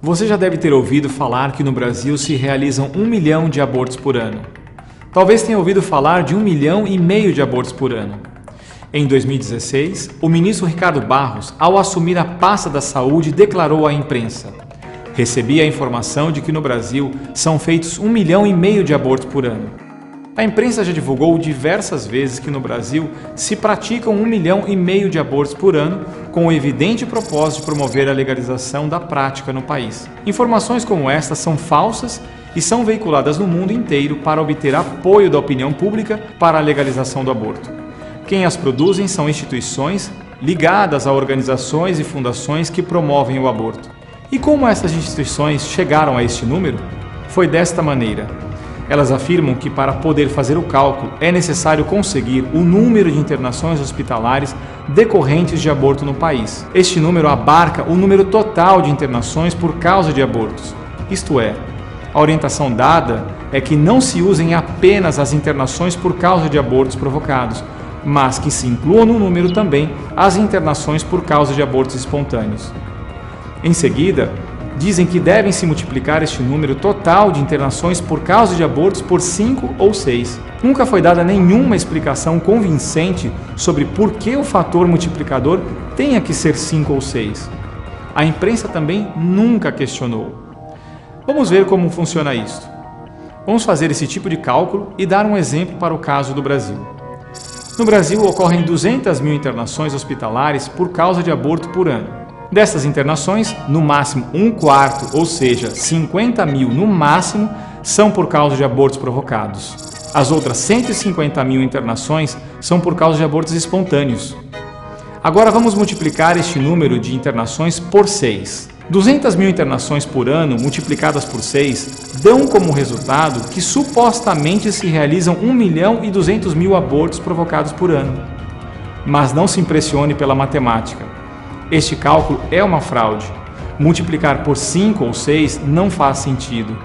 Você já deve ter ouvido falar que no Brasil se realizam 1 milhão de abortos por ano. Talvez tenha ouvido falar de 1,5 milhão de abortos por ano. Em 2016, o ministro Ricardo Barros, ao assumir a pasta da saúde, declarou à imprensa: "Recebi a informação de que no Brasil são feitos 1,5 milhão de abortos por ano." A imprensa já divulgou diversas vezes que no Brasil se praticam 1,5 milhão de abortos por ano, com o evidente propósito de promover a legalização da prática no país. Informações como estas são falsas e são veiculadas no mundo inteiro para obter apoio da opinião pública para a legalização do aborto. Quem as produzem são instituições ligadas a organizações e fundações que promovem o aborto. E como essas instituições chegaram a este número? Foi desta maneira. Elas afirmam que para poder fazer o cálculo é necessário conseguir o número de internações hospitalares decorrentes de aborto no país. Este número abarca o número total de internações por causa de abortos. Isto é, a orientação dada é que não se usem apenas as internações por causa de abortos provocados, mas que se incluam no número também as internações por causa de abortos espontâneos. Em seguida, dizem que devem se multiplicar este número total de internações por causa de abortos por 5 ou 6. Nunca foi dada nenhuma explicação convincente sobre por que o fator multiplicador tenha que ser 5 ou 6. A imprensa também nunca questionou. Vamos ver como funciona isto. Vamos fazer esse tipo de cálculo e dar um exemplo para o caso do Brasil. No Brasil ocorrem 200 mil internações hospitalares por causa de aborto por ano. Dessas internações, no máximo 1/4, ou seja, 50 mil no máximo, são por causa de abortos provocados. As outras 150 mil internações são por causa de abortos espontâneos. Agora vamos multiplicar este número de internações por 6. 200 mil internações por ano multiplicadas por 6 dão como resultado que supostamente se realizam 1,2 milhão abortos provocados por ano. Mas não se impressione pela matemática. Este cálculo é uma fraude. Multiplicar por 5 ou 6 não faz sentido.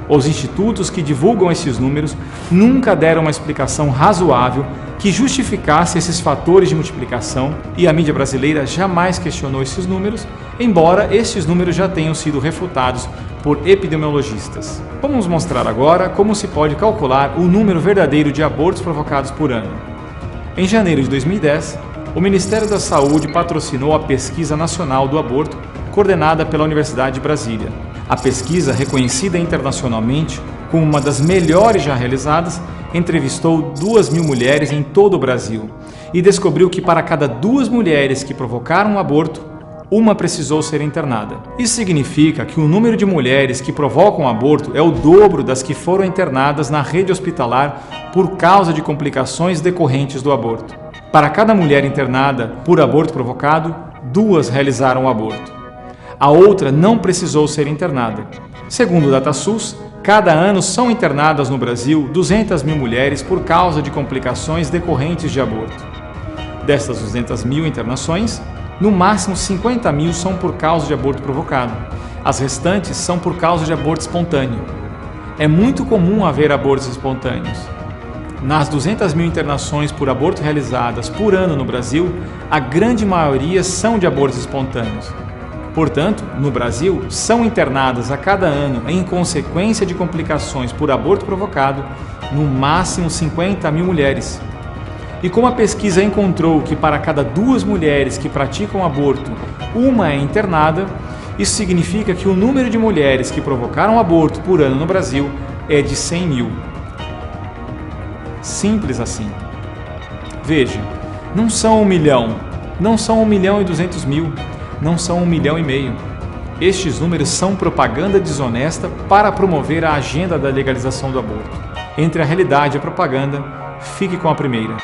Os institutos que divulgam esses números nunca deram uma explicação razoável que justificasse esses fatores de multiplicação e a mídia brasileira jamais questionou esses números, embora estes números já tenham sido refutados por epidemiologistas. Vamos mostrar agora como se pode calcular o número verdadeiro de abortos provocados por ano. Em janeiro de 2010, o Ministério da Saúde patrocinou a Pesquisa Nacional do Aborto, coordenada pela Universidade de Brasília. A pesquisa, reconhecida internacionalmente como uma das melhores já realizadas, entrevistou 2.000 mulheres em todo o Brasil e descobriu que para cada 2 mulheres que provocaram um aborto, uma precisou ser internada. Isso significa que o número de mulheres que provocam aborto é o dobro das que foram internadas na rede hospitalar por causa de complicações decorrentes do aborto. Para cada mulher internada por aborto provocado, 2 realizaram o aborto. A outra não precisou ser internada. Segundo o DataSUS, cada ano são internadas no Brasil 200 mil mulheres por causa de complicações decorrentes de aborto. Destas 200 mil internações, no máximo 50 mil são por causa de aborto provocado. As restantes são por causa de aborto espontâneo. É muito comum haver abortos espontâneos. Nas 200 mil internações por aborto realizadas por ano no Brasil, a grande maioria são de abortos espontâneos. Portanto, no Brasil, são internadas a cada ano, em consequência de complicações por aborto provocado, no máximo 50 mil mulheres. E como a pesquisa encontrou que para cada 2 mulheres que praticam aborto, uma é internada, isso significa que o número de mulheres que provocaram aborto por ano no Brasil é de 100 mil. Simples assim. Veja, não são 1 milhão, não são 1,2 milhão, não são 1,5 milhão. Estes números são propaganda desonesta para promover a agenda da legalização do aborto. Entre a realidade e a propaganda, fique com a primeira.